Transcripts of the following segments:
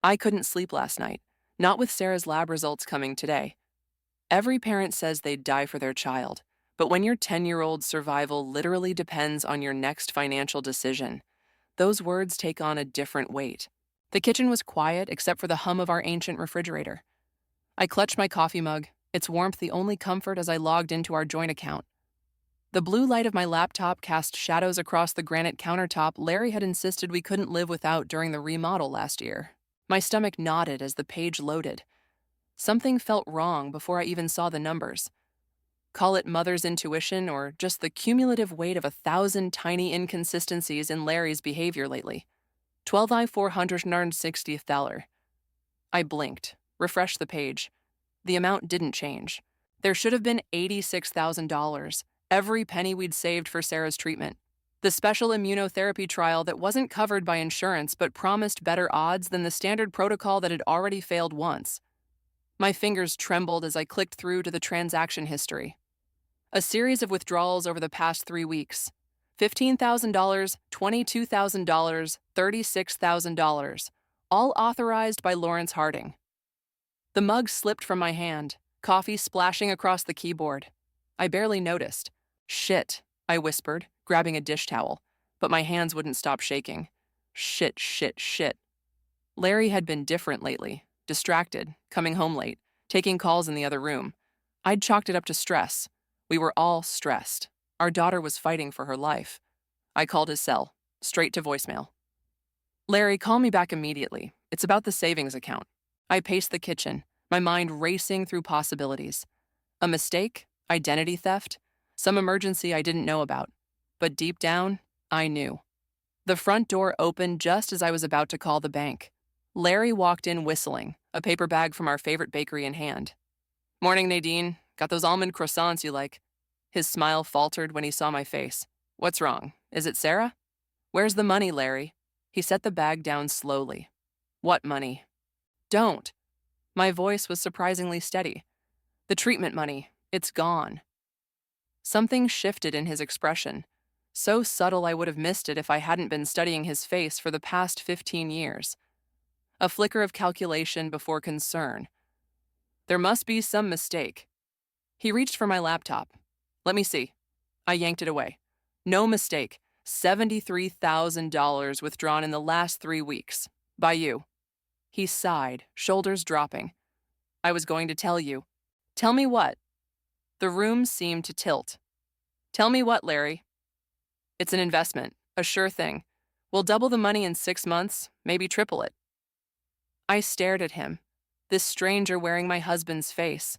I couldn't sleep last night, not with Sarah's lab results coming today. Every parent says they'd die for their child, but when your 10-year-old's survival literally depends on your next financial decision, those words take on a different weight. The kitchen was quiet except for the hum of our ancient refrigerator. I clutched my coffee mug, its warmth the only comfort as I logged into our joint account. The blue light of my laptop cast shadows across the granite countertop Larry had insisted we couldn't live without during the remodel last year. My stomach knotted as the page loaded. Something felt wrong before I even saw the numbers. Call it mother's intuition or just the cumulative weight of 1,000 tiny inconsistencies in Larry's behavior lately. $12,460. I blinked, refreshed the page. The amount didn't change. There should have been $86,000, every penny we'd saved for Sarah's treatment. The special immunotherapy trial that wasn't covered by insurance but promised better odds than the standard protocol that had already failed once. My fingers trembled as I clicked through to the transaction history. A series of withdrawals over the past 3 weeks. $15,000, $22,000, $36,000, all authorized by Lawrence Harding. The mug slipped from my hand, coffee splashing across the keyboard. I barely noticed. Shit, I whispered, grabbing a dish towel, but my hands wouldn't stop shaking. Shit, shit, shit. Larry had been different lately, distracted, coming home late, taking calls in the other room. I'd chalked it up to stress. We were all stressed. Our daughter was fighting for her life. I called his cell, straight to voicemail. Larry, call me back immediately. It's about the savings account. I paced the kitchen, my mind racing through possibilities. A mistake? Identity theft? Some emergency I didn't know about. But deep down, I knew. The front door opened just as I was about to call the bank. Larry walked in whistling, a paper bag from our favorite bakery in hand. Morning, Nadine. Got those almond croissants you like? His smile faltered when he saw my face. What's wrong? Is it Sarah? Where's the money, Larry? He set the bag down slowly. What money? Don't. My voice was surprisingly steady. The treatment money. It's gone. Something shifted in his expression. So subtle I would have missed it if I hadn't been studying his face for the past 15 years. A flicker of calculation before concern. There must be some mistake. He reached for my laptop. Let me see. I yanked it away. No mistake. $73,000 withdrawn in the last 3 weeks. By you. He sighed, shoulders dropping. I was going to tell you. Tell me what? The room seemed to tilt. Tell me what, Larry? It's an investment, a sure thing. We'll double the money in 6 months, maybe triple it. I stared at him, this stranger wearing my husband's face.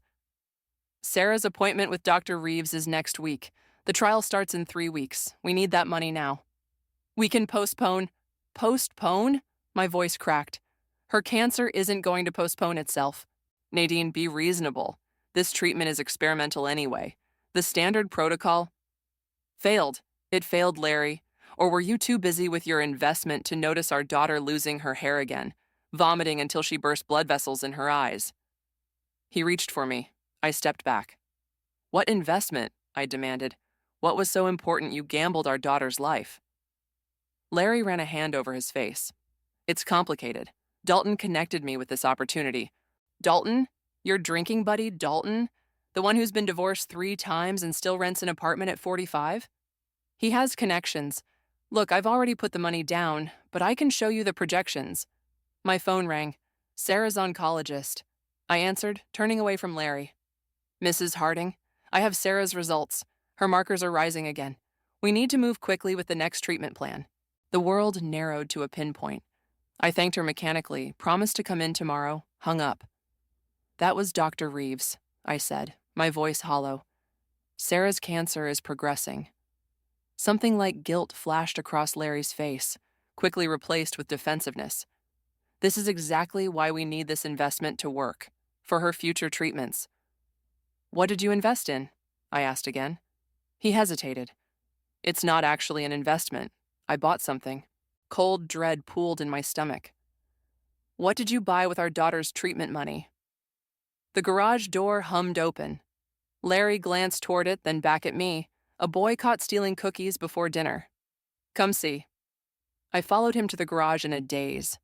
Sarah's appointment with Dr. Reeves is next week. The trial starts in 3 weeks. We need that money now. We can postpone. Postpone? My voice cracked. Her cancer isn't going to postpone itself. Nadine, be reasonable. This treatment is experimental anyway. The standard protocol failed. It failed, Larry. Or were you too busy with your investment to notice our daughter losing her hair again, vomiting until she burst blood vessels in her eyes? He reached for me. I stepped back. What investment? I demanded. What was so important you gambled our daughter's life? Larry ran a hand over his face. It's complicated. Dalton connected me with this opportunity. Dalton? Your drinking buddy, Dalton? The one who's been divorced 3 times and still rents an apartment at 45? He has connections. Look, I've already put the money down, but I can show you the projections. My phone rang. Sarah's oncologist. I answered, turning away from Larry. Mrs. Harding, I have Sarah's results. Her markers are rising again. We need to move quickly with the next treatment plan. The world narrowed to a pinpoint. I thanked her mechanically, promised to come in tomorrow, hung up. That was Dr. Reeves, I said, my voice hollow. Sarah's cancer is progressing. Something like guilt flashed across Larry's face, quickly replaced with defensiveness. This is exactly why we need this investment to work, for her future treatments. What did you invest in? I asked again. He hesitated. It's not actually an investment. I bought something. Cold dread pooled in my stomach. What did you buy with our daughter's treatment money? The garage door hummed open. Larry glanced toward it, then back at me. A boy caught stealing cookies before dinner. Come see. I followed him to the garage in a daze.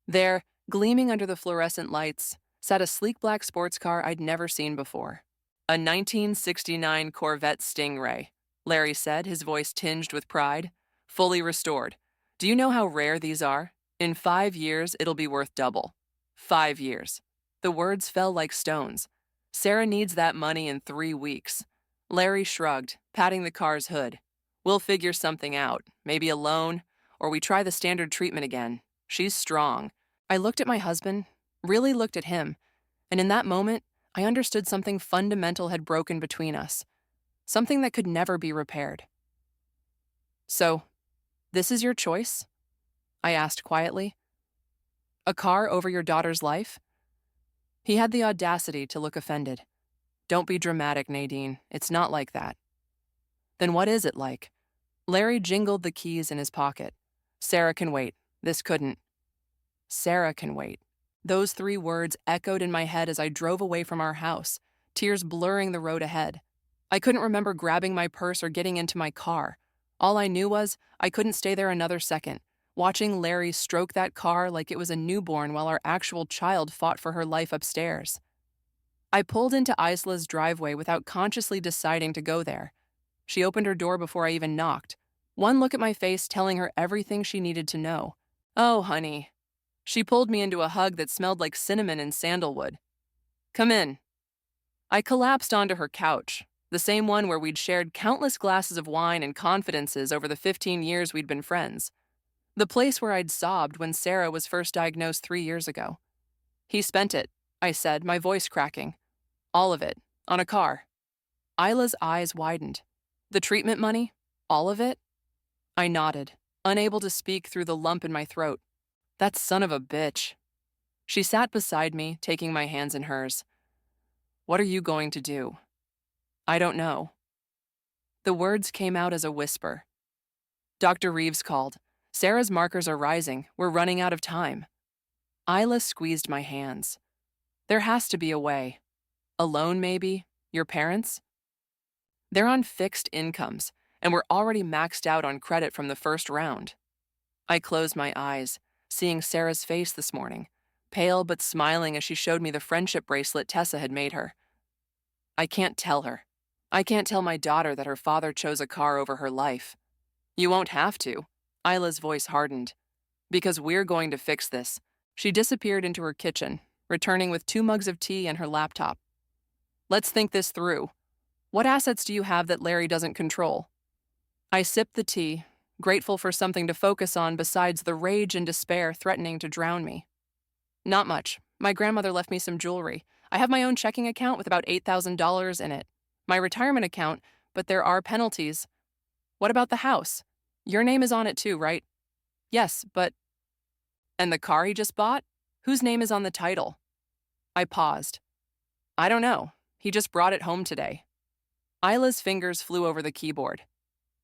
There, Gleaming under the fluorescent lights sat a sleek black sports car I'd never seen before. A 1969 Corvette Stingray, Larry said, his voice tinged with pride. Fully restored. Do you know how rare these are? In 5 years, it'll be worth double. 5 years. The words fell like stones. Sarah needs that money in 3 weeks. Larry shrugged, patting the car's hood. We'll figure something out, maybe a loan, or we try the standard treatment again. She's strong. I looked at my husband, really looked at him, and in that moment, I understood something fundamental had broken between us, something that could never be repaired. So, this is your choice? I asked quietly. A car over your daughter's life? He had the audacity to look offended. Don't be dramatic, Nadine. It's not like that. Then what is it like? Larry jingled the keys in his pocket. Sarah can wait. This couldn't. Sarah can wait. Those 3 words echoed in my head as I drove away from our house, tears blurring the road ahead. I couldn't remember grabbing my purse or getting into my car. All I knew was I couldn't stay there another second, watching Larry stroke that car like it was a newborn while our actual child fought for her life upstairs. I pulled into Isla's driveway without consciously deciding to go there. She opened her door before I even knocked, one look at my face telling her everything she needed to know. Oh, honey. She pulled me into a hug that smelled like cinnamon and sandalwood. Come in. I collapsed onto her couch, the same one where we'd shared countless glasses of wine and confidences over the 15 years we'd been friends. The place where I'd sobbed when Sarah was first diagnosed 3 years ago. He spent it, I said, my voice cracking. All of it, on a car. Isla's eyes widened. The treatment money? All of it? I nodded, unable to speak through the lump in my throat. That son of a bitch. She sat beside me, taking my hands in hers. What are you going to do? I don't know. The words came out as a whisper. Dr. Reeves called. Sarah's markers are rising. We're running out of time. Isla squeezed my hands. There has to be a way. A loan, maybe? Your parents? They're on fixed incomes, and we're already maxed out on credit from the first round. I closed my eyes, seeing Sarah's face this morning, pale but smiling as she showed me the friendship bracelet Tessa had made her. I can't tell her. I can't tell my daughter that her father chose a car over her life. You won't have to. Isla's voice hardened. Because we're going to fix this. She disappeared into her kitchen, returning with 2 mugs of tea and her laptop. Let's think this through. What assets do you have that Larry doesn't control? I sipped the tea, grateful for something to focus on besides the rage and despair threatening to drown me. Not much. My grandmother left me some jewelry. I have my own checking account with about $8,000 in it. My retirement account, but there are penalties. What about the house? Your name is on it too, right? Yes, but... And the car he just bought? Whose name is on the title? I paused. I don't know. He just brought it home today. Isla's fingers flew over the keyboard.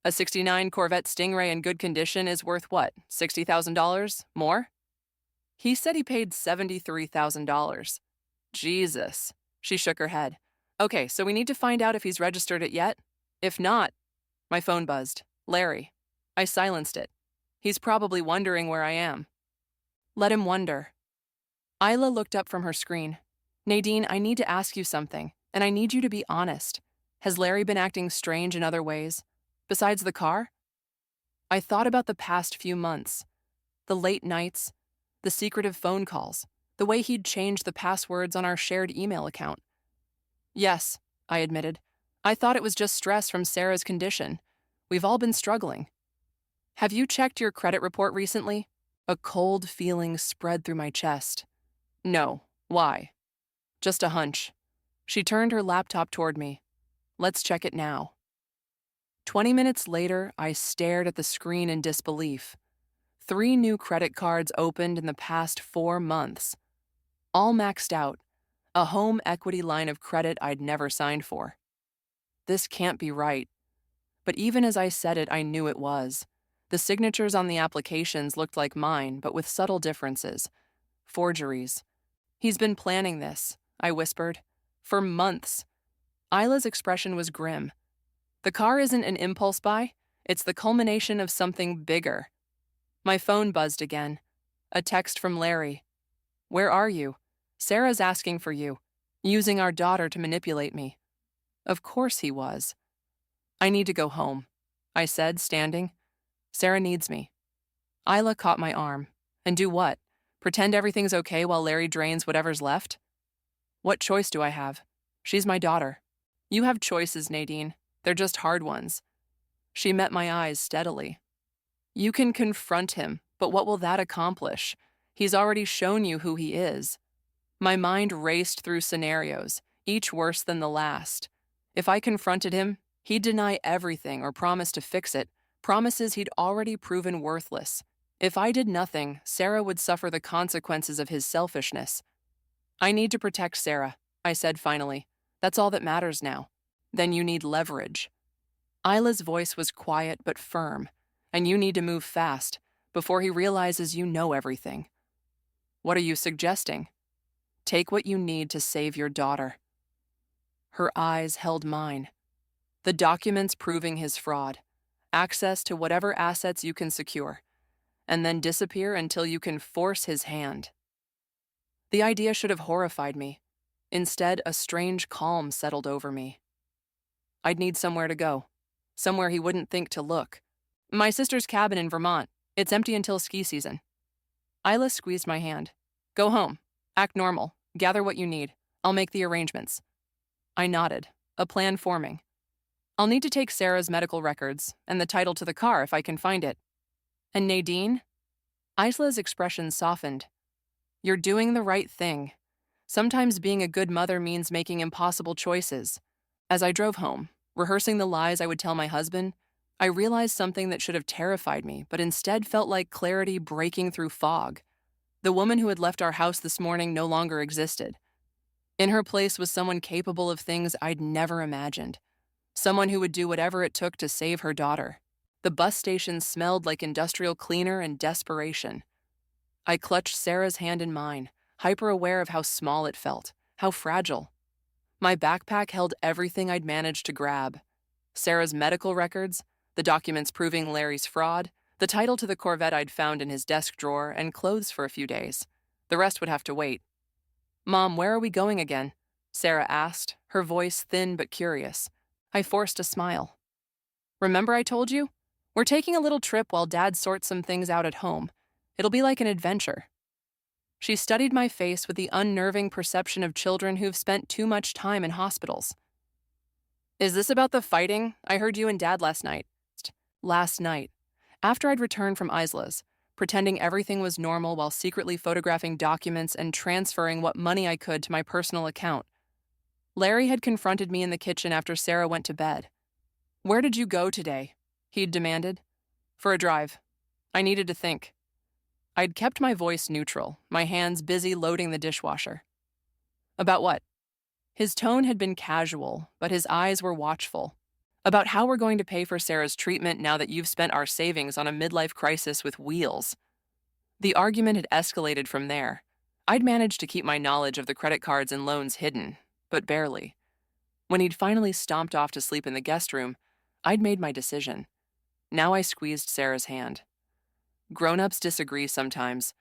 A '69 Corvette Stingray in good condition is worth what, $60,000? More? He said he paid $73,000. Jesus. She shook her head. Okay, so we need to find out if he's registered it yet. If not... My phone buzzed. Larry. I silenced it. He's probably wondering where I am. Let him wonder. Isla looked up from her screen. Nadine, I need to ask you something, and I need you to be honest. Has Larry been acting strange in other ways? Besides the car? I thought about the past few months. The late nights, the secretive phone calls, the way he'd changed the passwords on our shared email account. Yes, I admitted. I thought it was just stress from Sarah's condition. We've all been struggling. Have you checked your credit report recently? A cold feeling spread through my chest. No. Why? Just a hunch. She turned her laptop toward me. Let's check it now. 20 minutes later, I stared at the screen in disbelief. 3 new credit cards opened in the past 4 months. All maxed out. A home equity line of credit I'd never signed for. This can't be right. But even as I said it, I knew it was. The signatures on the applications looked like mine, but with subtle differences. Forgeries. He's been planning this, I whispered. For months. Isla's expression was grim. The car isn't an impulse buy. It's the culmination of something bigger. My phone buzzed again. A text from Larry. Where are you? Sarah's asking for you, using our daughter to manipulate me. Of course he was. I need to go home, I said, standing. Sarah needs me. Isla caught my arm. And do what? Pretend everything's okay while Larry drains whatever's left? What choice do I have? She's my daughter. You have choices, Nadine. They're just hard ones. She met my eyes steadily. You can confront him, but what will that accomplish? He's already shown you who he is. My mind raced through scenarios, each worse than the last. If I confronted him, he'd deny everything or promise to fix it, promises he'd already proven worthless. If I did nothing, Sarah would suffer the consequences of his selfishness. I need to protect Sarah, I said finally. That's all that matters now. Then you need leverage. Isla's voice was quiet but firm, and you need to move fast before he realizes you know everything. What are you suggesting? Take what you need to save your daughter. Her eyes held mine. The documents proving his fraud, access to whatever assets you can secure, and then disappear until you can force his hand. The idea should have horrified me. Instead, a strange calm settled over me. I'd need somewhere to go, somewhere he wouldn't think to look. My sister's cabin in Vermont. It's empty until ski season. Isla squeezed my hand. Go home. Act normal. Gather what you need. I'll make the arrangements. I nodded, a plan forming. I'll need to take Sarah's medical records and the title to the car if I can find it. And Nadine? Isla's expression softened. You're doing the right thing. Sometimes being a good mother means making impossible choices. As I drove home, rehearsing the lies I would tell my husband, I realized something that should have terrified me, but instead felt like clarity breaking through fog. The woman who had left our house this morning no longer existed. In her place was someone capable of things I'd never imagined. Someone who would do whatever it took to save her daughter. The bus station smelled like industrial cleaner and desperation. I clutched Sarah's hand in mine, hyper-aware of how small it felt, how fragile. My backpack held everything I'd managed to grab. Sarah's medical records, the documents proving Larry's fraud, the title to the Corvette I'd found in his desk drawer, and clothes for a few days. The rest would have to wait. Mom, where are we going again? Sarah asked, her voice thin but curious. I forced a smile. Remember I told you? We're taking a little trip while Dad sorts some things out at home. It'll be like an adventure. She studied my face with the unnerving perception of children who've spent too much time in hospitals. Is this about the fighting I heard you and Dad last night? Last night, after I'd returned from Isla's, pretending everything was normal while secretly photographing documents and transferring what money I could to my personal account. Larry had confronted me in the kitchen after Sarah went to bed. Where did you go today? He'd demanded. For a drive. I needed to think. I'd kept my voice neutral, my hands busy loading the dishwasher. About what? His tone had been casual, but his eyes were watchful. About how we're going to pay for Sarah's treatment now that you've spent our savings on a midlife crisis with wheels. The argument had escalated from there. I'd managed to keep my knowledge of the credit cards and loans hidden, but barely. When he'd finally stomped off to sleep in the guest room, I'd made my decision. Now I squeezed Sarah's hand. Grown-ups disagree sometimes,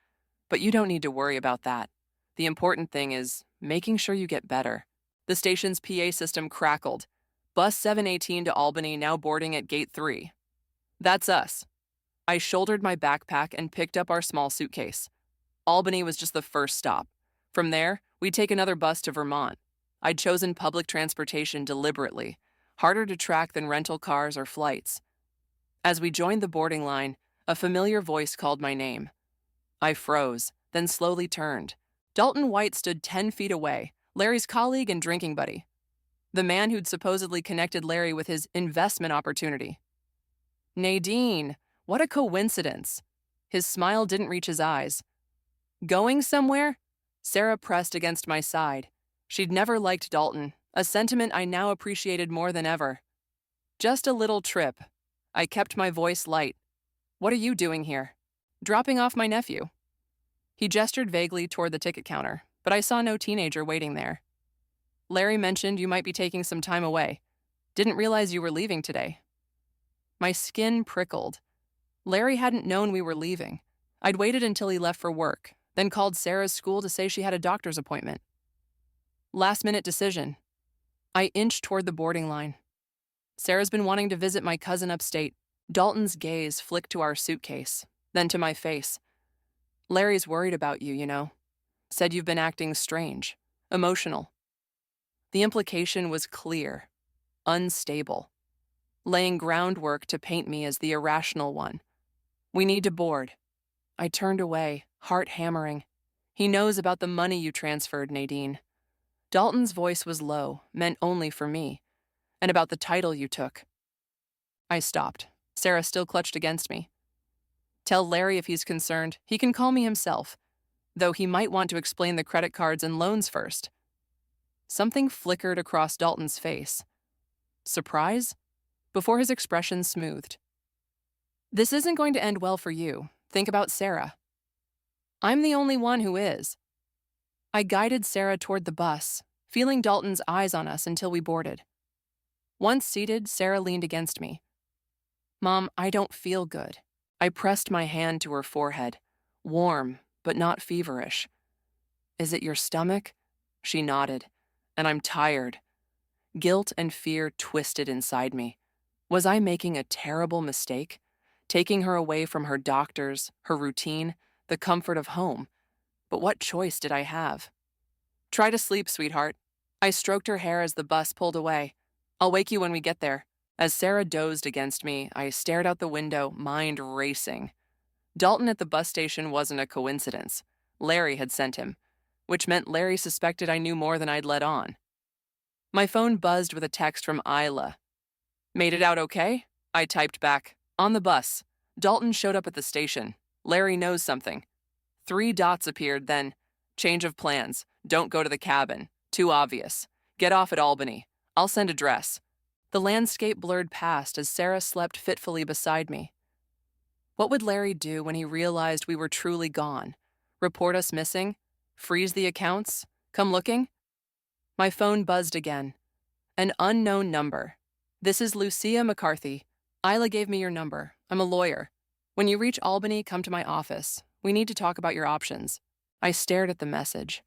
but you don't need to worry about that. The important thing is making sure you get better. The station's PA system crackled. Bus 718 to Albany now boarding at Gate 3. That's us. I shouldered my backpack and picked up our small suitcase. Albany was just the first stop. From there, we'd take another bus to Vermont. I'd chosen public transportation deliberately, harder to track than rental cars or flights. As we joined the boarding line, a familiar voice called my name. I froze, then slowly turned. Dalton White stood 10 feet away, Larry's colleague and drinking buddy. The man who'd supposedly connected Larry with his investment opportunity. Nadine, what a coincidence. His smile didn't reach his eyes. Going somewhere? Sarah pressed against my side. She'd never liked Dalton, a sentiment I now appreciated more than ever. Just a little trip. I kept my voice light. What are you doing here? Dropping off my nephew. He gestured vaguely toward the ticket counter, but I saw no teenager waiting there. Larry mentioned you might be taking some time away. Didn't realize you were leaving today. My skin prickled. Larry hadn't known we were leaving. I'd waited until he left for work, then called Sarah's school to say she had a doctor's appointment. Last-minute decision. I inched toward the boarding line. Sarah's been wanting to visit my cousin upstate. Dalton's gaze flicked to our suitcase, then to my face. Larry's worried about you, you know. Said you've been acting strange, emotional. The implication was clear, unstable, laying groundwork to paint me as the irrational one. We need to board. I turned away, heart hammering. He knows about the money you transferred, Nadine. Dalton's voice was low, meant only for me, and about the title you took. I stopped. Sarah still clutched against me. Tell Larry if he's concerned, he can call me himself, though he might want to explain the credit cards and loans first. Something flickered across Dalton's face. Surprise? Before his expression smoothed. This isn't going to end well for you. Think about Sarah. I'm the only one who is. I guided Sarah toward the bus, feeling Dalton's eyes on us until we boarded. Once seated, Sarah leaned against me. Mom, I don't feel good. I pressed my hand to her forehead, warm but not feverish. Is it your stomach? She nodded. And I'm tired. Guilt and fear twisted inside me. Was I making a terrible mistake? Taking her away from her doctors, her routine, the comfort of home. But what choice did I have? Try to sleep, sweetheart. I stroked her hair as the bus pulled away. I'll wake you when we get there. As Sarah dozed against me, I stared out the window, mind racing. Dalton at the bus station wasn't a coincidence. Larry had sent him, which meant Larry suspected I knew more than I'd let on. My phone buzzed with a text from Isla. Made it out okay? I typed back. On the bus. Dalton showed up at the station. Larry knows something. 3 dots appeared, then, change of plans. Don't go to the cabin. Too obvious. Get off at Albany. I'll send address. The landscape blurred past as Sarah slept fitfully beside me. What would Larry do when he realized we were truly gone? Report us missing? Freeze the accounts? Come looking? My phone buzzed again. An unknown number. This is Lucia McCarthy. Isla gave me your number. I'm a lawyer. When you reach Albany, come to my office. We need to talk about your options. I stared at the message,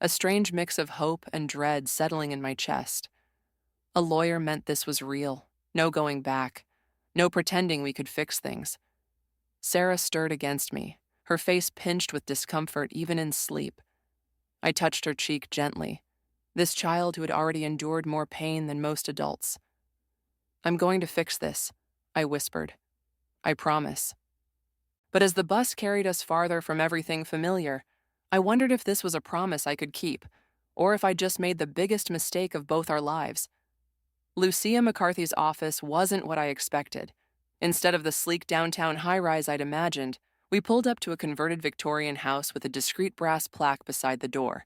a strange mix of hope and dread settling in my chest. A lawyer meant this was real. No going back. No pretending we could fix things. Sarah stirred against me, her face pinched with discomfort even in sleep. I touched her cheek gently, this child who had already endured more pain than most adults. I'm going to fix this, I whispered. I promise. But as the bus carried us farther from everything familiar, I wondered if this was a promise I could keep, or if I'd just made the biggest mistake of both our lives. Lucia McCarthy's office wasn't what I expected. Instead of the sleek downtown high-rise I'd imagined, we pulled up to a converted Victorian house with a discreet brass plaque beside the door.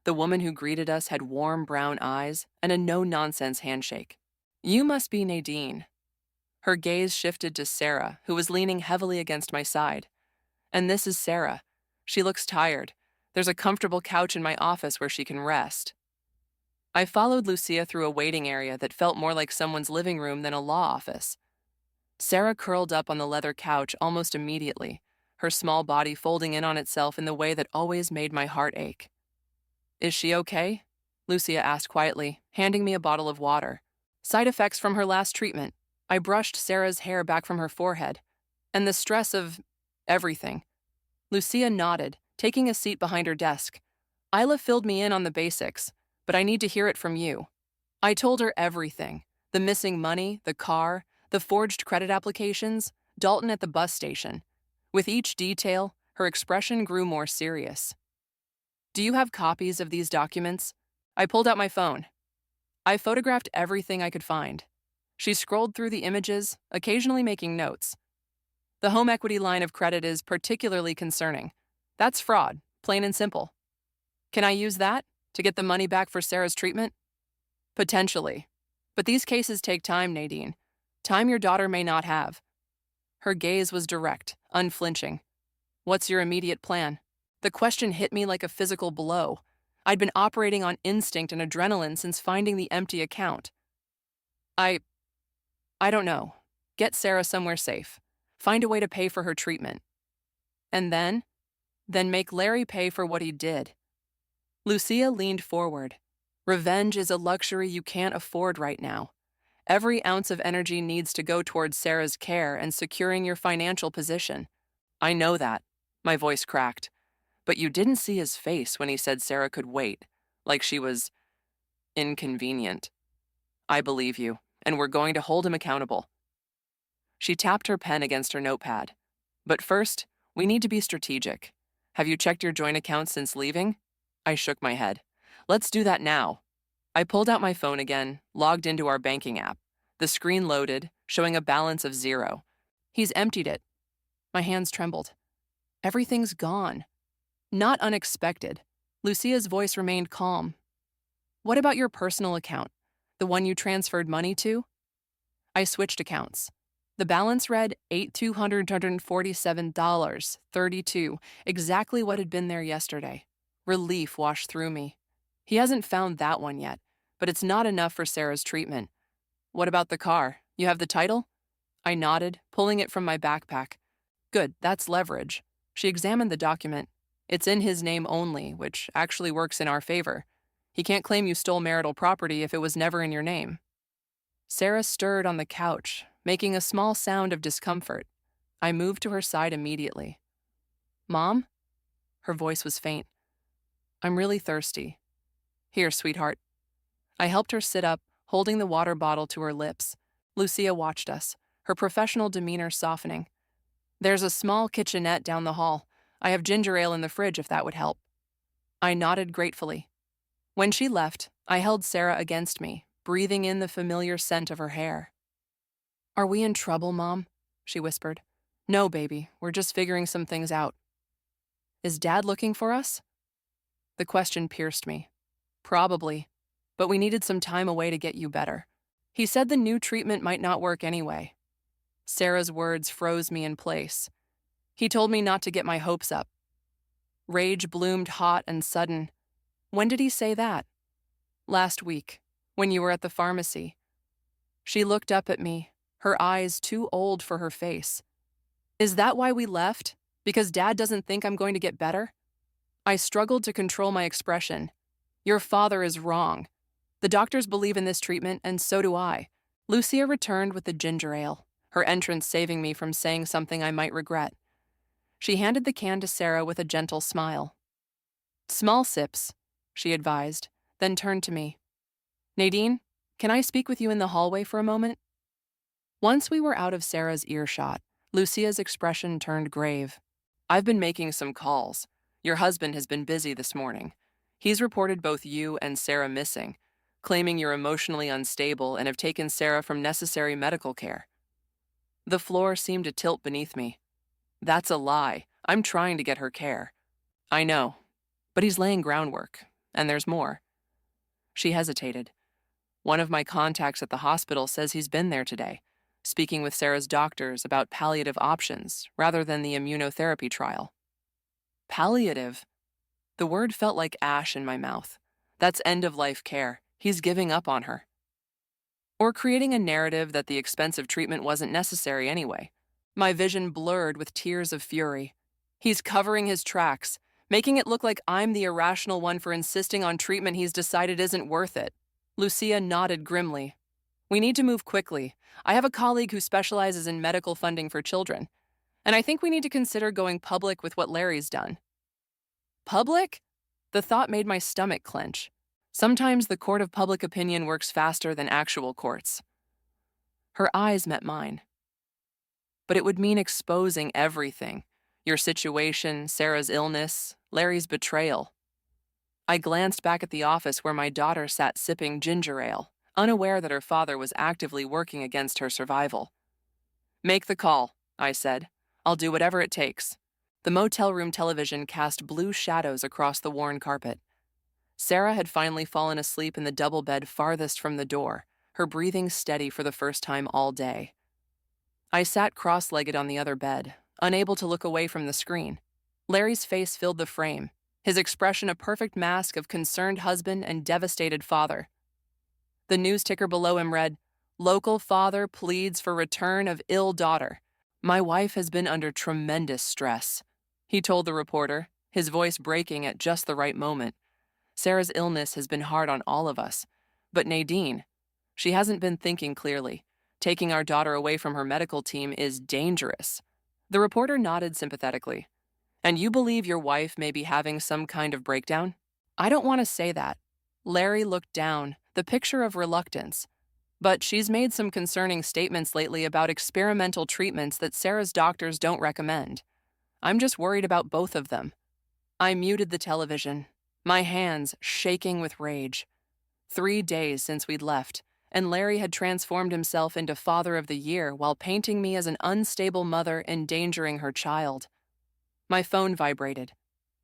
The woman who greeted us had warm brown eyes and a no-nonsense handshake. You must be Nadine. Her gaze shifted to Sarah, who was leaning heavily against my side. And this is Sarah. She looks tired. There's a comfortable couch in my office where she can rest. I followed Lucia through a waiting area that felt more like someone's living room than a law office. Sarah curled up on the leather couch almost immediately, her small body folding in on itself in the way that always made my heart ache. Is she okay? Lucia asked quietly, handing me a bottle of water. Side effects from her last treatment. I brushed Sarah's hair back from her forehead. And the stress of everything. Lucia nodded, taking a seat behind her desk. Isla filled me in on the basics, but I need to hear it from you. I told her everything. The missing money, the car, the forged credit applications, Dalton at the bus station. With each detail, her expression grew more serious. Do you have copies of these documents? I pulled out my phone. I photographed everything I could find. She scrolled through the images, occasionally making notes. The home equity line of credit is particularly concerning. That's fraud, plain and simple. Can I use that to get the money back for Sarah's treatment? Potentially. But these cases take time, Nadine. Time your daughter may not have. Her gaze was direct, unflinching. What's your immediate plan? The question hit me like a physical blow. I'd been operating on instinct and adrenaline since finding the empty account. I don't know. Get Sarah somewhere safe. Find a way to pay for her treatment. And then? Then make Larry pay for what he did. Lucia leaned forward. Revenge is a luxury you can't afford right now. Every ounce of energy needs to go towards Sarah's care and securing your financial position. I know that. My voice cracked. But you didn't see his face when he said Sarah could wait, like she was inconvenient. I believe you, and we're going to hold him accountable. She tapped her pen against her notepad. But first, we need to be strategic. Have you checked your joint account since leaving? I shook my head. Let's do that now. I pulled out my phone again, logged into our banking app. The screen loaded, showing a balance of 0. He's emptied it. My hands trembled. Everything's gone. Not unexpected. Lucia's voice remained calm. What about your personal account? The one you transferred money to? I switched accounts. The balance read $8,247.32, exactly what had been there yesterday. Relief washed through me. He hasn't found that one yet, but it's not enough for Sarah's treatment. What about the car? You have the title? I nodded, pulling it from my backpack. Good, that's leverage. She examined the document. It's in his name only, which actually works in our favor. He can't claim you stole marital property if it was never in your name. Sarah stirred on the couch, making a small sound of discomfort. I moved to her side immediately. Mom? Her voice was faint. I'm really thirsty. Here, sweetheart. I helped her sit up, holding the water bottle to her lips. Lucia watched us, her professional demeanor softening. There's a small kitchenette down the hall. I have ginger ale in the fridge if that would help. I nodded gratefully. When she left, I held Sarah against me, breathing in the familiar scent of her hair. Are we in trouble, Mom? She whispered. No, baby, we're just figuring some things out. Is Dad looking for us? The question pierced me. Probably, but we needed some time away to get you better. He said the new treatment might not work anyway. Sarah's words froze me in place. He told me not to get my hopes up. Rage bloomed hot and sudden. When did he say that? Last week, when you were at the pharmacy. She looked up at me, her eyes too old for her face. Is that why we left? Because Dad doesn't think I'm going to get better? I struggled to control my expression. Your father is wrong. The doctors believe in this treatment, and so do I. Lucia returned with the ginger ale, her entrance saving me from saying something I might regret. She handed the can to Sarah with a gentle smile. Small sips, she advised, then turned to me. Nadine, can I speak with you in the hallway for a moment? Once we were out of Sarah's earshot, Lucia's expression turned grave. I've been making some calls. Your husband has been busy this morning. He's reported both you and Sarah missing, claiming you're emotionally unstable and have taken Sarah from necessary medical care. The floor seemed to tilt beneath me. That's a lie. I'm trying to get her care. I know, but he's laying groundwork, and there's more. She hesitated. One of my contacts at the hospital says he's been there today, speaking with Sarah's doctors about palliative options rather than the immunotherapy trial. Palliative? The word felt like ash in my mouth. That's end-of-life care. He's giving up on her. Or creating a narrative that the expensive treatment wasn't necessary anyway. My vision blurred with tears of fury. He's covering his tracks, making it look like I'm the irrational one for insisting on treatment he's decided isn't worth it. Lucia nodded grimly. We need to move quickly. I have a colleague who specializes in medical funding for children, and I think we need to consider going public with what Larry's done. Public? The thought made my stomach clench. Sometimes the court of public opinion works faster than actual courts. Her eyes met mine. But it would mean exposing everything. Your situation, Sarah's illness, Larry's betrayal. I glanced back at the office where my daughter sat sipping ginger ale, unaware that her father was actively working against her survival. Make the call, I said. I'll do whatever it takes. The motel room television cast blue shadows across the worn carpet. Sarah had finally fallen asleep in the double bed farthest from the door, her breathing steady for the first time all day. I sat cross-legged on the other bed, unable to look away from the screen. Larry's face filled the frame, his expression a perfect mask of concerned husband and devastated father. The news ticker below him read, Local father pleads for return of ill daughter. My wife has been under tremendous stress, he told the reporter, his voice breaking at just the right moment. Sarah's illness has been hard on all of us. But Nadine, she hasn't been thinking clearly. Taking our daughter away from her medical team is dangerous. The reporter nodded sympathetically. And you believe your wife may be having some kind of breakdown? I don't want to say that. Larry looked down, the picture of reluctance. But she's made some concerning statements lately about experimental treatments that Sarah's doctors don't recommend. I'm just worried about both of them. I muted the television, my hands shaking with rage. 3 days since we'd left, and Larry had transformed himself into Father of the Year while painting me as an unstable mother endangering her child. My phone vibrated.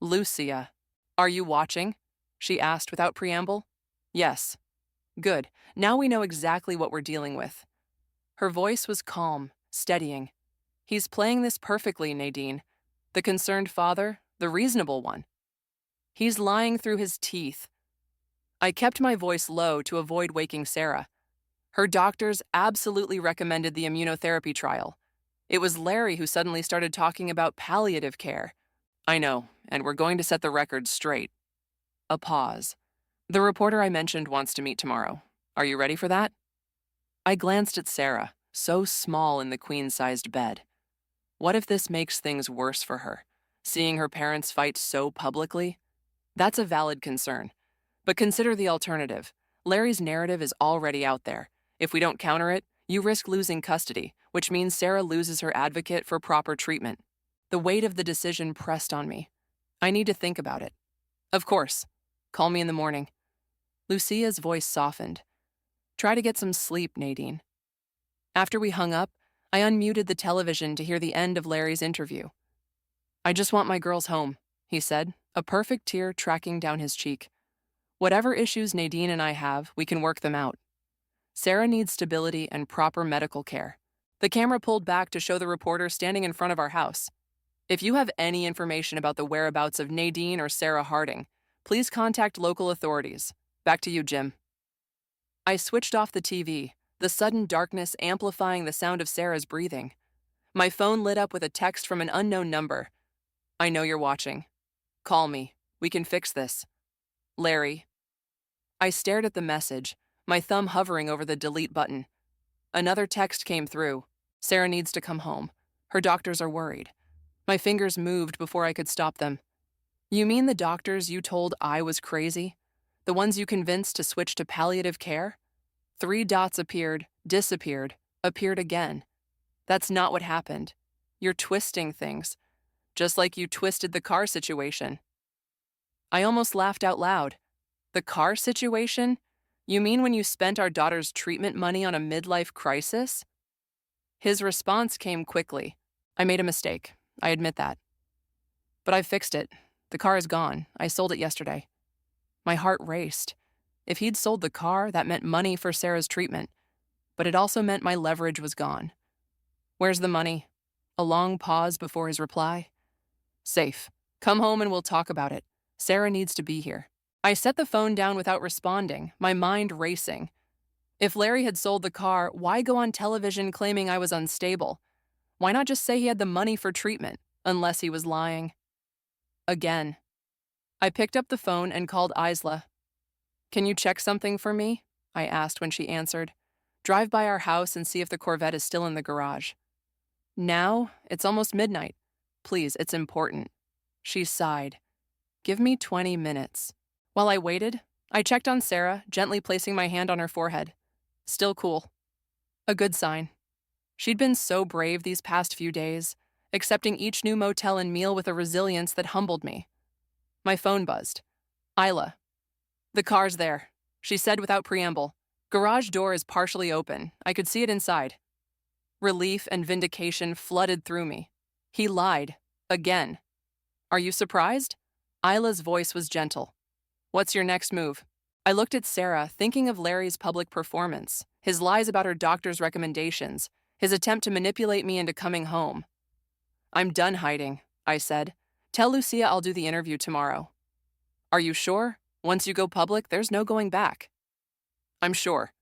Lucia. Are you watching? She asked without preamble. Yes. Good. Now we know exactly what we're dealing with. Her voice was calm, steadying. He's playing this perfectly, Nadine. The concerned father, the reasonable one. He's lying through his teeth. I kept my voice low to avoid waking Sarah. Her doctors absolutely recommended the immunotherapy trial. It was Larry who suddenly started talking about palliative care. I know, and we're going to set the record straight. A pause. The reporter I mentioned wants to meet tomorrow. Are you ready for that? I glanced at Sarah, so small in the queen-sized bed. What if this makes things worse for her? Seeing her parents fight so publicly? That's a valid concern. But consider the alternative. Larry's narrative is already out there. If we don't counter it, you risk losing custody, which means Sarah loses her advocate for proper treatment. The weight of the decision pressed on me. I need to think about it. Of course. Call me in the morning. Lucia's voice softened. Try to get some sleep, Nadine. After we hung up, I unmuted the television to hear the end of Larry's interview. I just want my girls home, he said, a perfect tear tracking down his cheek. Whatever issues Nadine and I have, we can work them out. Sarah needs stability and proper medical care. The camera pulled back to show the reporter standing in front of our house. If you have any information about the whereabouts of Nadine or Sarah Harding, please contact local authorities. Back to you, Jim. I switched off the TV, the sudden darkness amplifying the sound of Sarah's breathing. My phone lit up with a text from an unknown number. I know you're watching. Call me. We can fix this. Larry. I stared at the message, my thumb hovering over the delete button. Another text came through. Sarah needs to come home. Her doctors are worried. My fingers moved before I could stop them. You mean the doctors you told I was crazy? The ones you convinced to switch to palliative care? 3 dots appeared, disappeared, appeared again. That's not what happened. You're twisting things, just like you twisted the car situation. I almost laughed out loud. The car situation? You mean when you spent our daughter's treatment money on a midlife crisis? His response came quickly. I made a mistake. I admit that. But I fixed it. The car is gone. I sold it yesterday. My heart raced. If he'd sold the car, that meant money for Sarah's treatment. But it also meant my leverage was gone. Where's the money? A long pause before his reply. Safe. Come home and we'll talk about it. Sarah needs to be here. I set the phone down without responding, my mind racing. If Larry had sold the car, why go on television claiming I was unstable? Why not just say he had the money for treatment, unless he was lying? Again. I picked up the phone and called Isla. Can you check something for me? I asked when she answered. Drive by our house and see if the Corvette is still in the garage. Now? It's almost midnight. Please, it's important. She sighed. Give me 20 minutes. While I waited, I checked on Sarah, gently placing my hand on her forehead. Still cool. A good sign. She'd been so brave these past few days, accepting each new motel and meal with a resilience that humbled me. My phone buzzed. Isla. The car's there, she said without preamble. Garage door is partially open. I could see it inside. Relief and vindication flooded through me. He lied. Again. Are you surprised? Isla's voice was gentle. What's your next move? I looked at Sarah, thinking of Larry's public performance, his lies about her doctor's recommendations, his attempt to manipulate me into coming home. I'm done hiding, I said. Tell Lucia I'll do the interview tomorrow. Are you sure? Once you go public, there's no going back. I'm sure.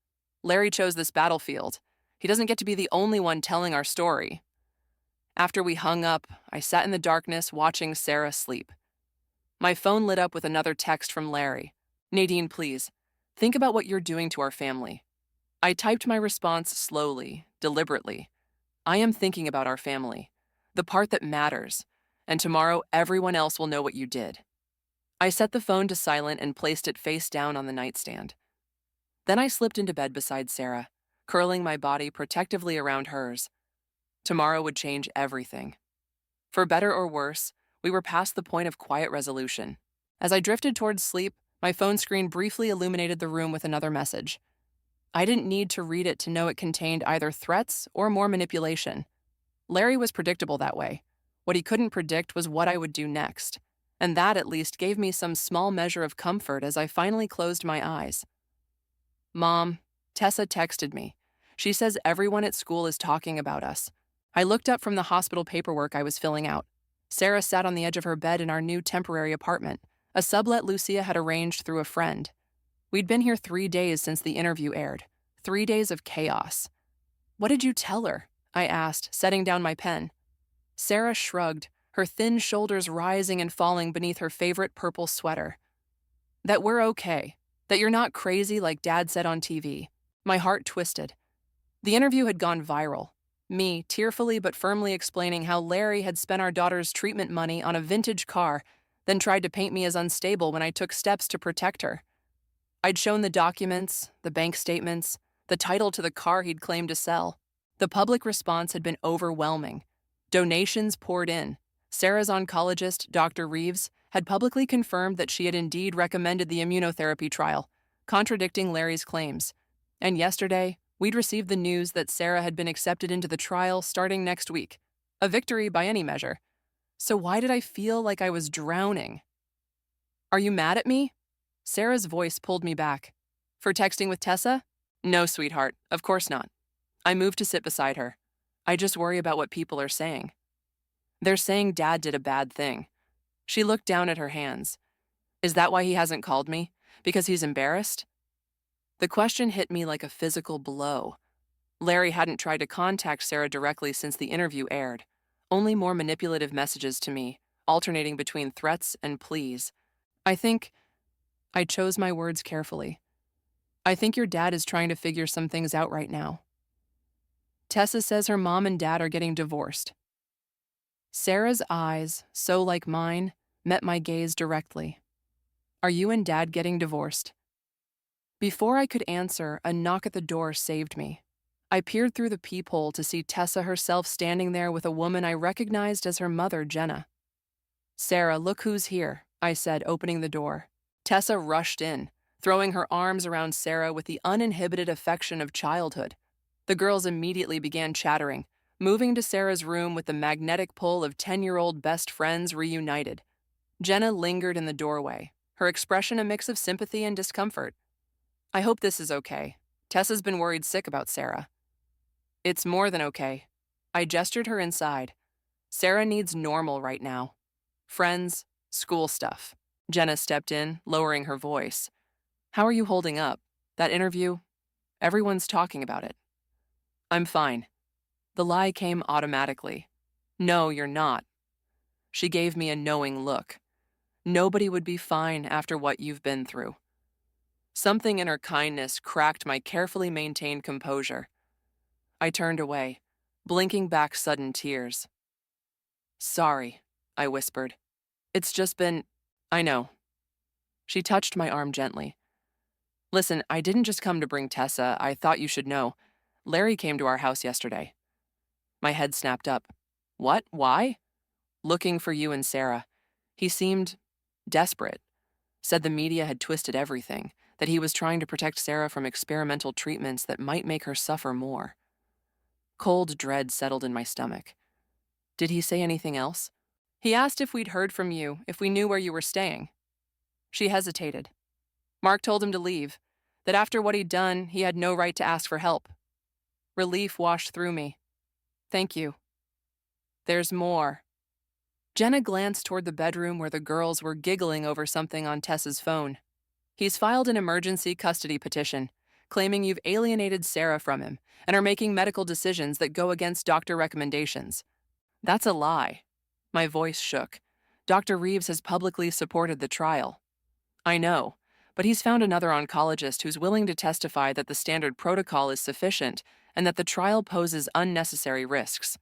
Larry chose this battlefield. He doesn't get to be the only one telling our story. After we hung up, I sat in the darkness watching Sarah sleep. My phone lit up with another text from Larry. Nadine, please, think about what you're doing to our family. I typed my response slowly, deliberately. I am thinking about our family, the part that matters, and tomorrow everyone else will know what you did. I set the phone to silent and placed it face down on the nightstand. Then I slipped into bed beside Sarah, curling my body protectively around hers. Tomorrow would change everything. For better or worse, we were past the point of quiet resolution. As I drifted towards sleep, my phone screen briefly illuminated the room with another message. I didn't need to read it to know it contained either threats or more manipulation. Larry was predictable that way. What he couldn't predict was what I would do next, and that at least gave me some small measure of comfort as I finally closed my eyes. Mom, Tessa texted me. She says everyone at school is talking about us. I looked up from the hospital paperwork I was filling out. Sarah sat on the edge of her bed in our new temporary apartment, a sublet Lucia had arranged through a friend. We'd been here 3 days since the interview aired. 3 days of chaos. What did you tell her? I asked, setting down my pen. Sarah shrugged, her thin shoulders rising and falling beneath her favorite purple sweater. That we're okay. That you're not crazy like Dad said on TV. My heart twisted. The interview had gone viral. Me, tearfully but firmly explaining how Larry had spent our daughter's treatment money on a vintage car, then tried to paint me as unstable when I took steps to protect her. I'd shown the documents, the bank statements, the title to the car he'd claimed to sell. The public response had been overwhelming. Donations poured in. Sarah's oncologist, Dr. Reeves, had publicly confirmed that she had indeed recommended the immunotherapy trial, contradicting Larry's claims. And yesterday, we'd received the news that Sarah had been accepted into the trial starting next week. A victory by any measure. So why did I feel like I was drowning? Are you mad at me? Sarah's voice pulled me back. For texting with Tessa? No, sweetheart, of course not. I moved to sit beside her. I just worry about what people are saying. They're saying Dad did a bad thing. She looked down at her hands. Is that why he hasn't called me? Because he's embarrassed? The question hit me like a physical blow. Larry hadn't tried to contact Sarah directly since the interview aired. Only more manipulative messages to me, alternating between threats and pleas. I chose my words carefully. I think your dad is trying to figure some things out right now. Tessa says her mom and dad are getting divorced. Sarah's eyes, so like mine, met my gaze directly. Are you and Dad getting divorced? Before I could answer, a knock at the door saved me. I peered through the peephole to see Tessa herself standing there with a woman I recognized as her mother, Jenna. Sarah, look who's here, I said, opening the door. Tessa rushed in, throwing her arms around Sarah with the uninhibited affection of childhood. The girls immediately began chattering, moving to Sarah's room with the magnetic pull of 10-year-old best friends reunited. Jenna lingered in the doorway, her expression a mix of sympathy and discomfort. I hope this is okay. Tessa's been worried sick about Sarah. It's more than okay. I gestured her inside. Sarah needs normal right now. Friends, school stuff. Jenna stepped in, lowering her voice. How are you holding up? That interview? Everyone's talking about it. I'm fine. The lie came automatically. No, you're not. She gave me a knowing look. Nobody would be fine after what you've been through. Something in her kindness cracked my carefully maintained composure. I turned away, blinking back sudden tears. Sorry, I whispered. It's just been... I know. She touched my arm gently. Listen, I didn't just come to bring Tessa. I thought you should know. Larry came to our house yesterday. My head snapped up. What? Why? Looking for you and Sarah. He seemed desperate. Said the media had twisted everything, that he was trying to protect Sarah from experimental treatments that might make her suffer more. Cold dread settled in my stomach. Did he say anything else? He asked if we'd heard from you, if we knew where you were staying. She hesitated. Mark told him to leave, that after what he'd done, he had no right to ask for help. Relief washed through me. Thank you. There's more. Jenna glanced toward the bedroom where the girls were giggling over something on Tessa's phone. He's filed an emergency custody petition, claiming you've alienated Sarah from him and are making medical decisions that go against doctor recommendations. That's a lie. My voice shook. Dr. Reeves has publicly supported the trial. I know, but he's found another oncologist who's willing to testify that the standard protocol is sufficient and that the trial poses unnecessary risks.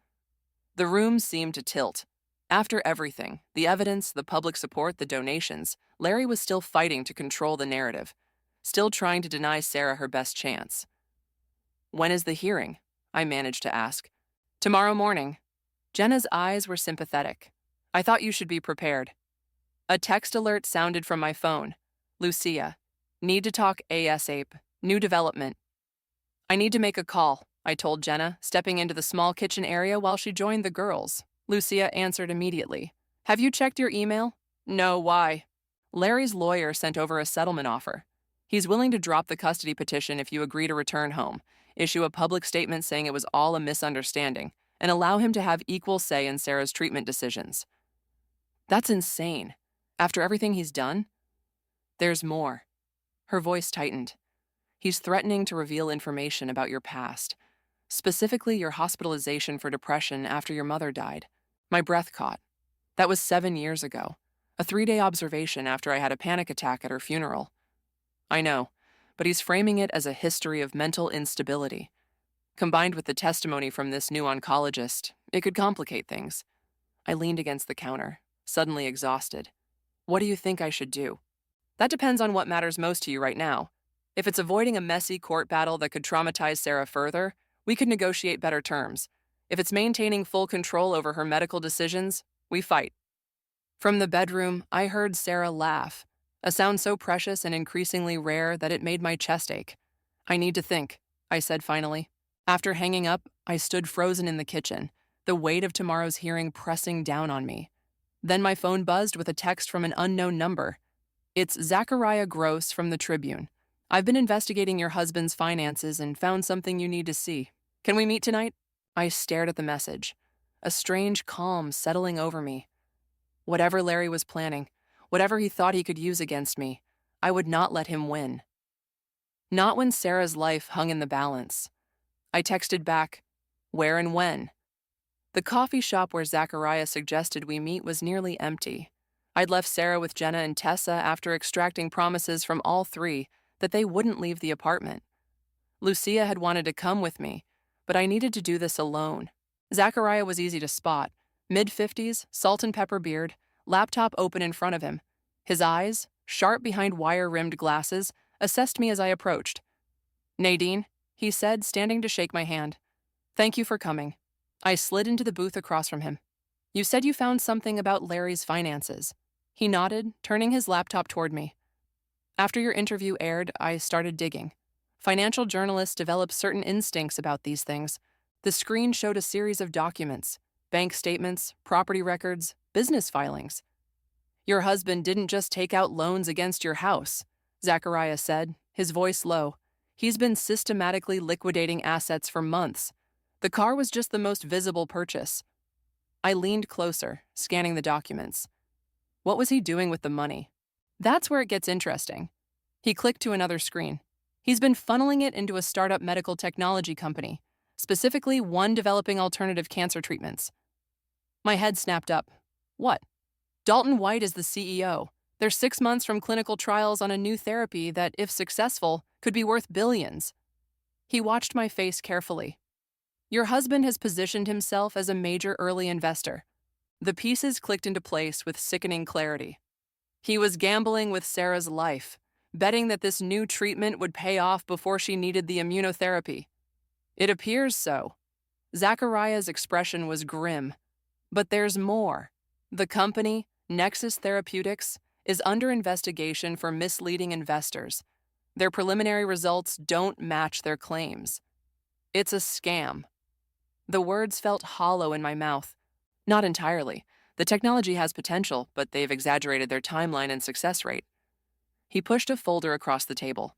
The room seemed to tilt. After everything, the evidence, the public support, the donations, Larry was still fighting to control the narrative, still trying to deny Sarah her best chance. When is the hearing? I managed to ask. Tomorrow morning. Jenna's eyes were sympathetic. I thought you should be prepared. A text alert sounded from my phone. Lucia. Need to talk ASAP. New development. I need to make a call, I told Jenna, stepping into the small kitchen area while she joined the girls. Lucia answered immediately. Have you checked your email? No, why? Larry's lawyer sent over a settlement offer. He's willing to drop the custody petition if you agree to return home, issue a public statement saying it was all a misunderstanding, and allow him to have equal say in Sarah's treatment decisions. That's insane. After everything he's done? There's more. Her voice tightened. He's threatening to reveal information about your past, specifically your hospitalization for depression after your mother died. My breath caught. That was 7 years ago, a 3-day observation after I had a panic attack at her funeral. I know, but he's framing it as a history of mental instability. Combined with the testimony from this new oncologist, it could complicate things. I leaned against the counter, suddenly exhausted. What do you think I should do? That depends on what matters most to you right now. If it's avoiding a messy court battle that could traumatize Sarah further, we could negotiate better terms. If it's maintaining full control over her medical decisions, we fight. From the bedroom, I heard Sarah laugh, a sound so precious and increasingly rare that it made my chest ache. I need to think, I said finally. After hanging up, I stood frozen in the kitchen, the weight of tomorrow's hearing pressing down on me. Then my phone buzzed with a text from an unknown number. It's Zachariah Gross from the Tribune. I've been investigating your husband's finances and found something you need to see. Can we meet tonight? I stared at the message, a strange calm settling over me. Whatever Larry was planning, whatever he thought he could use against me, I would not let him win. Not when Sarah's life hung in the balance. I texted back, where and when? The coffee shop where Zachariah suggested we meet was nearly empty. I'd left Sarah with Jenna and Tessa after extracting promises from all three that they wouldn't leave the apartment. Lucia had wanted to come with me, but I needed to do this alone. Zachariah was easy to spot. Mid-50s, salt and pepper beard, laptop open in front of him. His eyes, sharp behind wire-rimmed glasses, assessed me as I approached. Nadine, he said, standing to shake my hand. Thank you for coming. I slid into the booth across from him. You said you found something about Larry's finances. He nodded, turning his laptop toward me. After your interview aired, I started digging. Financial journalists develop certain instincts about these things. The screen showed a series of documents, bank statements, property records, business filings. Your husband didn't just take out loans against your house, Zachariah said, his voice low. He's been systematically liquidating assets for months. The car was just the most visible purchase. I leaned closer, scanning the documents. What was he doing with the money? That's where it gets interesting. He clicked to another screen. He's been funneling it into a startup medical technology company, specifically one developing alternative cancer treatments. My head snapped up. What? Dalton White is the CEO. They're 6 months from clinical trials on a new therapy that, if successful, could be worth billions. He watched my face carefully. Your husband has positioned himself as a major early investor. The pieces clicked into place with sickening clarity. He was gambling with Sarah's life, betting that this new treatment would pay off before she needed the immunotherapy. It appears so. Zachariah's expression was grim. But there's more. The company, Nexus Therapeutics, is under investigation for misleading investors. Their preliminary results don't match their claims. It's a scam. The words felt hollow in my mouth. Not entirely. The technology has potential, but they've exaggerated their timeline and success rate. He pushed a folder across the table.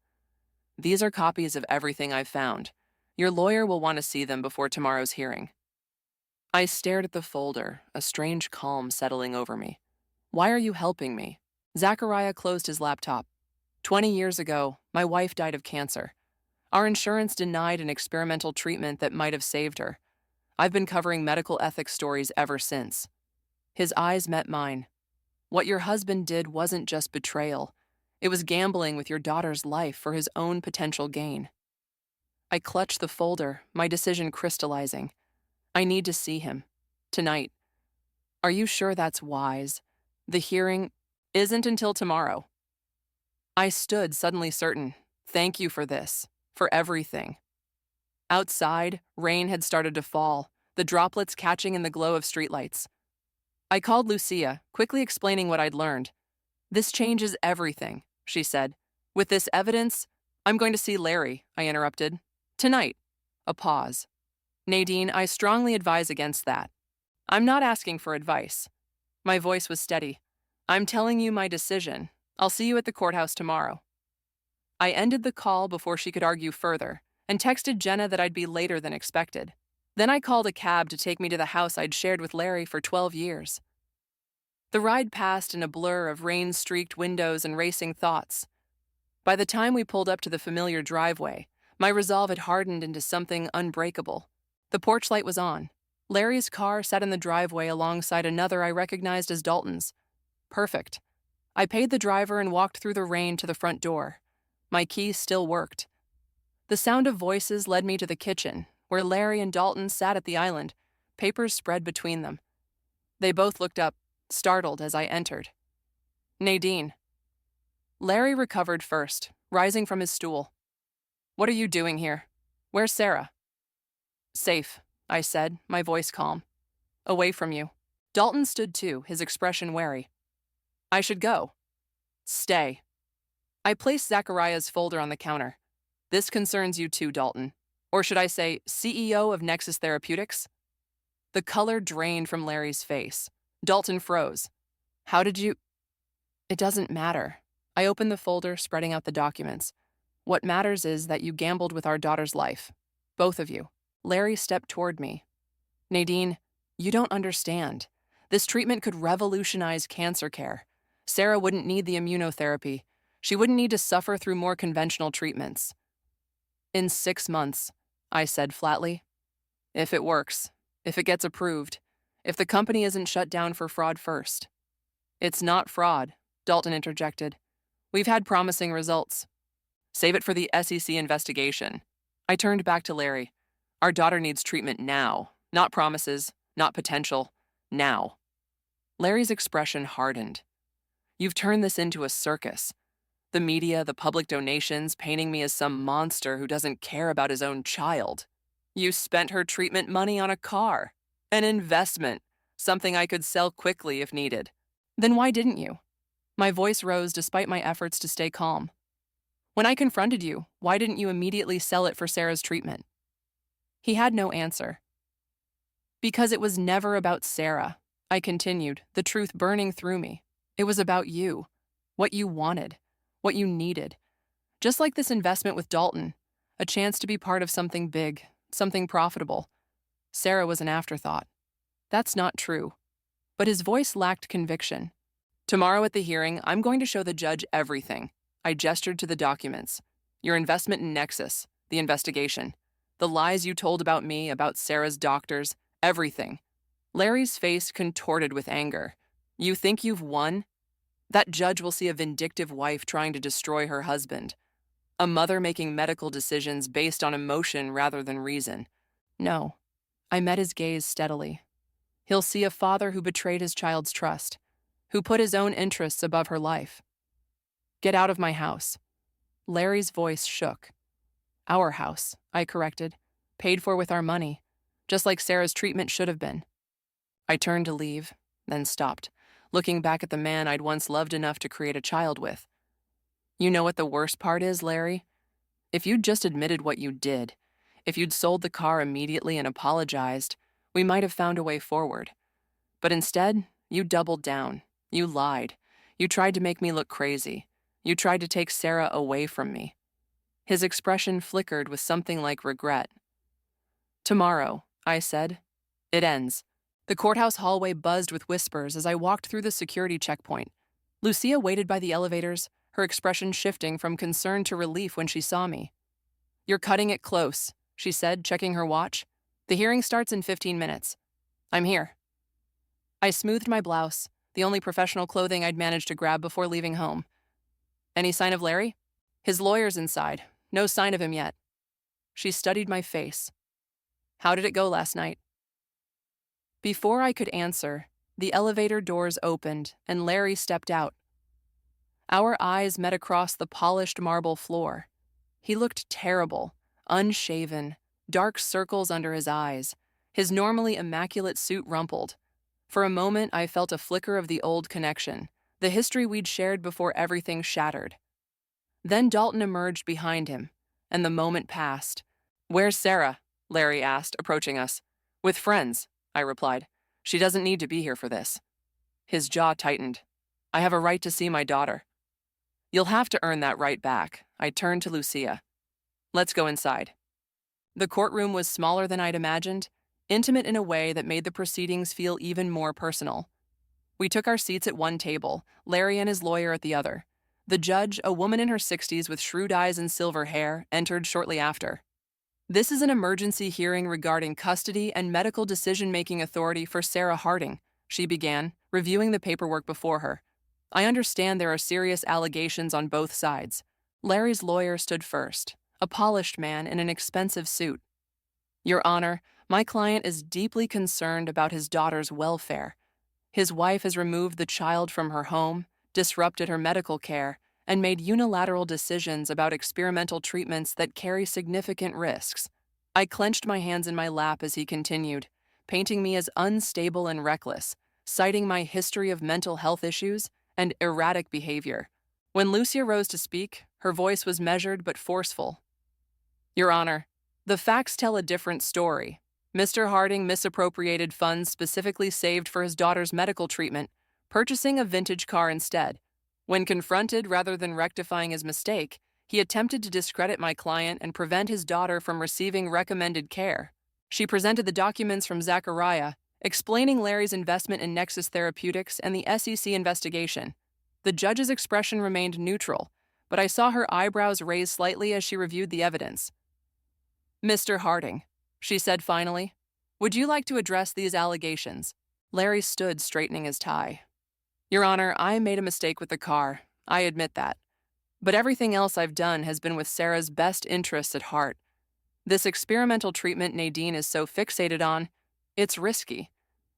These are copies of everything I've found. Your lawyer will want to see them before tomorrow's hearing. I stared at the folder, a strange calm settling over me. Why are you helping me? Zachariah closed his laptop. 20 years ago, my wife died of cancer. Our insurance denied an experimental treatment that might have saved her. I've been covering medical ethics stories ever since. His eyes met mine. What your husband did wasn't just betrayal. It was gambling with your daughter's life for his own potential gain. I clutched the folder, my decision crystallizing. I need to see him. Tonight. Are you sure that's wise? The hearing isn't until tomorrow. I stood, suddenly certain. Thank you for this. For everything. Outside, rain had started to fall, the droplets catching in the glow of streetlights. I called Lucia, quickly explaining what I'd learned. This changes everything, she said. With this evidence, I'm going to see Larry, I interrupted. Tonight. A pause. Nadine, I strongly advise against that. I'm not asking for advice. My voice was steady. I'm telling you my decision. I'll see you at the courthouse tomorrow. I ended the call before she could argue further and texted Jenna that I'd be later than expected. Then I called a cab to take me to the house I'd shared with Larry for 12 years. The ride passed in a blur of rain-streaked windows and racing thoughts. By the time we pulled up to the familiar driveway, my resolve had hardened into something unbreakable. The porch light was on. Larry's car sat in the driveway alongside another I recognized as Dalton's. Perfect. I paid the driver and walked through the rain to the front door. My key still worked. The sound of voices led me to the kitchen, where Larry and Dalton sat at the island, papers spread between them. They both looked up, startled as I entered. Nadine. Larry recovered first, rising from his stool. What are you doing here? Where's Sarah? Safe, I said, my voice calm. Away from you. Dalton stood too, his expression wary. I should go. Stay. I placed Zachariah's folder on the counter. This concerns you too, Dalton. Or should I say, CEO of Nexus Therapeutics? The color drained from Larry's face. Dalton froze. How did you... It doesn't matter. I opened the folder, spreading out the documents. What matters is that you gambled with our daughter's life. Both of you. Larry stepped toward me. Nadine, you don't understand. This treatment could revolutionize cancer care. Sarah wouldn't need the immunotherapy. She wouldn't need to suffer through more conventional treatments. In 6 months, I said flatly. If it works, if it gets approved, if the company isn't shut down for fraud first. It's not fraud, Dalton interjected. We've had promising results. Save it for the SEC investigation. I turned back to Larry. Our daughter needs treatment now. Not promises, not potential. Now. Larry's expression hardened. You've turned this into a circus. The media, the public donations, painting me as some monster who doesn't care about his own child. You spent her treatment money on a car. An investment. Something I could sell quickly if needed. Then why didn't you? My voice rose despite my efforts to stay calm. When I confronted you, why didn't you immediately sell it for Sarah's treatment? He had no answer. Because it was never about Sarah, I continued, the truth burning through me. It was about you. What you wanted. What you needed. Just like this investment with Dalton. A chance to be part of something big, something profitable. Sarah was an afterthought. That's not true. But his voice lacked conviction. Tomorrow at the hearing, I'm going to show the judge everything. I gestured to the documents. Your investment in Nexus, the investigation, the lies you told about me, about Sarah's doctors, everything. Larry's face contorted with anger. You think you've won? That judge will see a vindictive wife trying to destroy her husband. A mother making medical decisions based on emotion rather than reason. No. I met his gaze steadily. He'll see a father who betrayed his child's trust, who put his own interests above her life. Get out of my house. Larry's voice shook. Our house, I corrected, paid for with our money, just like Sarah's treatment should have been. I turned to leave, then stopped, looking back at the man I'd once loved enough to create a child with. You know what the worst part is, Larry? If you'd just admitted what you did, if you'd sold the car immediately and apologized, we might have found a way forward. But instead, you doubled down. You lied. You tried to make me look crazy. You tried to take Sarah away from me. His expression flickered with something like regret. Tomorrow, I said. It ends. The courthouse hallway buzzed with whispers as I walked through the security checkpoint. Lucia waited by the elevators, her expression shifting from concern to relief when she saw me. You're cutting it close, she said, checking her watch. The hearing starts in 15 minutes. I'm here. I smoothed my blouse, the only professional clothing I'd managed to grab before leaving home. Any sign of Larry? His lawyer's inside. No sign of him yet. She studied my face. How did it go last night? Before I could answer, the elevator doors opened and Larry stepped out. Our eyes met across the polished marble floor. He looked terrible, unshaven, dark circles under his eyes, his normally immaculate suit rumpled. For a moment, I felt a flicker of the old connection, the history we'd shared before everything shattered. Then Dalton emerged behind him, and the moment passed. "Where's Sarah?" Larry asked, approaching us. "With friends," I replied. "She doesn't need to be here for this." His jaw tightened. "I have a right to see my daughter." "You'll have to earn that right back." I turned to Lucia. "Let's go inside." The courtroom was smaller than I'd imagined, intimate in a way that made the proceedings feel even more personal. We took our seats at one table, Larry and his lawyer at the other. The judge, a woman in her 60s with shrewd eyes and silver hair, entered shortly after. "This is an emergency hearing regarding custody and medical decision-making authority for Sarah Harding," she began, reviewing the paperwork before her. "I understand there are serious allegations on both sides." Larry's lawyer stood first, a polished man in an expensive suit. "Your Honor, my client is deeply concerned about his daughter's welfare. His wife has removed the child from her home, disrupted her medical care, and made unilateral decisions about experimental treatments that carry significant risks." I clenched my hands in my lap as he continued, painting me as unstable and reckless, citing my history of mental health issues and erratic behavior. When Lucia rose to speak, her voice was measured but forceful. "Your Honor, the facts tell a different story. Mr. Harding misappropriated funds specifically saved for his daughter's medical treatment, purchasing a vintage car instead. When confronted rather than rectifying his mistake, he attempted to discredit my client and prevent his daughter from receiving recommended care." She presented the documents from Zachariah, explaining Larry's investment in Nexus Therapeutics and the SEC investigation. The judge's expression remained neutral, but I saw her eyebrows raise slightly as she reviewed the evidence. "Mr. Harding," she said finally, "would you like to address these allegations?" Larry stood, straightening his tie. "Your Honor, I made a mistake with the car. I admit that. But everything else I've done has been with Sarah's best interests at heart. This experimental treatment Nadine is so fixated on, it's risky.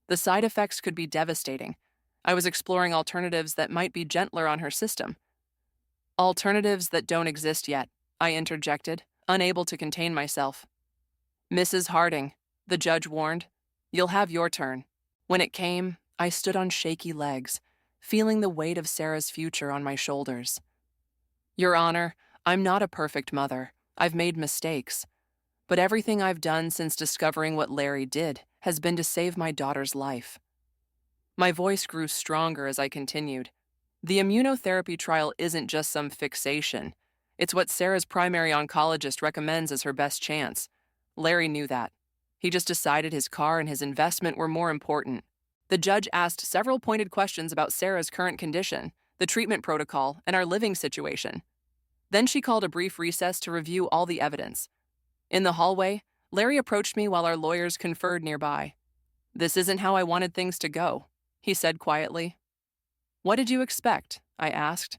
The side effects could be devastating. I was exploring alternatives that might be gentler on her system." "Alternatives that don't exist yet," I interjected, unable to contain myself. "Mrs. Harding," the judge warned, "you'll have your turn." When it came, I stood on shaky legs, feeling the weight of Sarah's future on my shoulders. "Your Honor, I'm not a perfect mother. I've made mistakes. But everything I've done since discovering what Larry did has been to save my daughter's life." My voice grew stronger as I continued. "The immunotherapy trial isn't just some fixation. It's what Sarah's primary oncologist recommends as her best chance. Larry knew that. He just decided his car and his investment were more important." The judge asked several pointed questions about Sarah's current condition, the treatment protocol, and our living situation. Then she called a brief recess to review all the evidence. In the hallway, Larry approached me while our lawyers conferred nearby. "This isn't how I wanted things to go," he said quietly. "What did you expect?" I asked.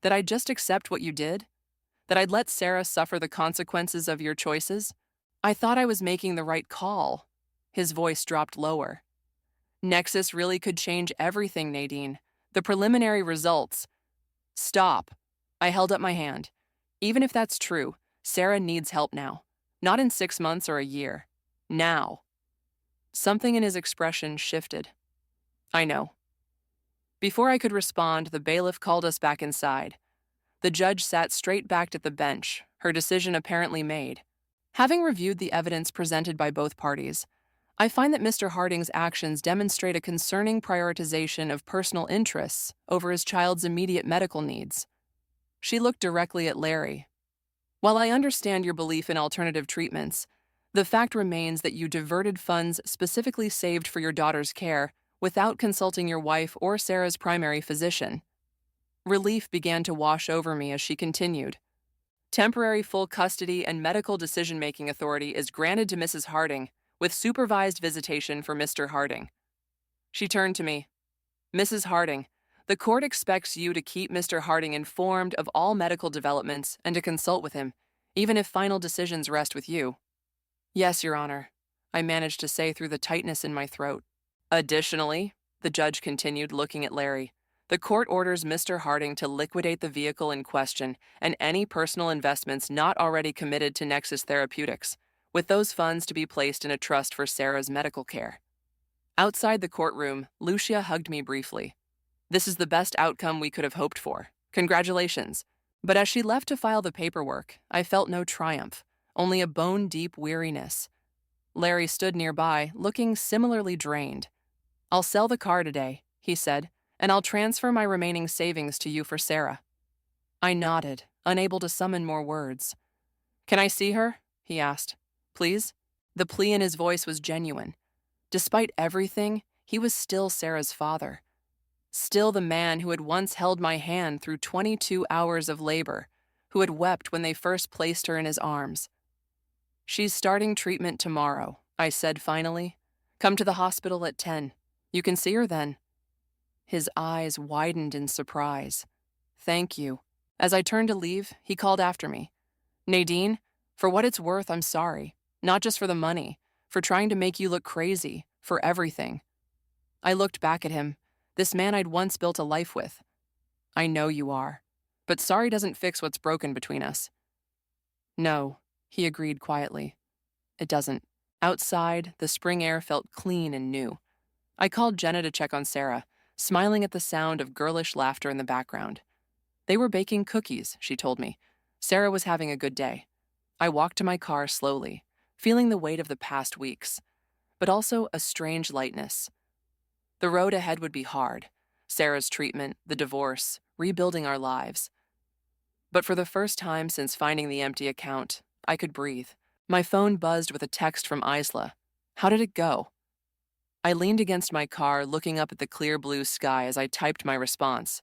"That I'd just accept what you did? That I'd let Sarah suffer the consequences of your choices? I thought I was making the right call." His voice dropped lower. "Nexus really could change everything, Nadine. The preliminary results—" "Stop." I held up my hand. "Even if that's true, Sarah needs help now. Not in 6 months or a year. Now." Something in his expression shifted. "I know." Before I could respond, the bailiff called us back inside. The judge sat straight backed at the bench, her decision apparently made. Having reviewed the evidence presented by both parties, I find that Mr. Harding's actions demonstrate a concerning prioritization of personal interests over his child's immediate medical needs. She looked directly at Larry. "While I understand your belief in alternative treatments, the fact remains that you diverted funds specifically saved for your daughter's care without consulting your wife or Sarah's primary physician." Relief began to wash over me as she continued. "Temporary full custody and medical decision-making authority is granted to Mrs. Harding, with supervised visitation for Mr. Harding." She turned to me. Mrs. Harding, the court expects you to keep Mr. Harding informed of all medical developments and to consult with him, even if final decisions rest with you. Yes, Your Honor, I managed to say through the tightness in my throat. Additionally, the judge continued, looking at Larry, the court orders Mr. Harding to liquidate the vehicle in question and any personal investments not already committed to Nexus Therapeutics, with those funds to be placed in a trust for Sarah's medical care. Outside the courtroom, Lucia hugged me briefly. This is the best outcome we could have hoped for. Congratulations. But as she left to file the paperwork, I felt no triumph, only a bone-deep weariness. Larry stood nearby, looking similarly drained. I'll sell the car today, he said, and I'll transfer my remaining savings to you for Sarah. I nodded, unable to summon more words. Can I see her? He asked. Please? The plea in his voice was genuine. Despite everything, he was still Sarah's father. Still the man who had once held my hand through 22 hours of labor, who had wept when they first placed her in his arms. She's starting treatment tomorrow, I said finally. Come to the hospital at 10. You can see her then. His eyes widened in surprise. Thank you. As I turned to leave, he called after me. Nadine, for what it's worth, I'm sorry. Not just for the money, for trying to make you look crazy, for everything. I looked back at him, this man I'd once built a life with. I know you are, but sorry doesn't fix what's broken between us. No, he agreed quietly. It doesn't. Outside, the spring air felt clean and new. I called Jenna to check on Sarah, smiling at the sound of girlish laughter in the background. They were baking cookies, she told me. Sarah was having a good day. I walked to my car slowly, feeling the weight of the past weeks, but also a strange lightness. The road ahead would be hard. Sarah's treatment, the divorce, rebuilding our lives. But for the first time since finding the empty account, I could breathe. My phone buzzed with a text from Isla. How did it go? I leaned against my car, looking up at the clear blue sky as I typed my response.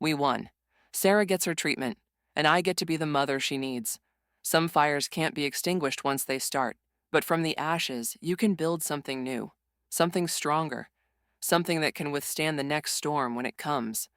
We won. Sarah gets her treatment, and I get to be the mother she needs. Some fires can't be extinguished once they start, but from the ashes, you can build something new, something stronger, something that can withstand the next storm when it comes.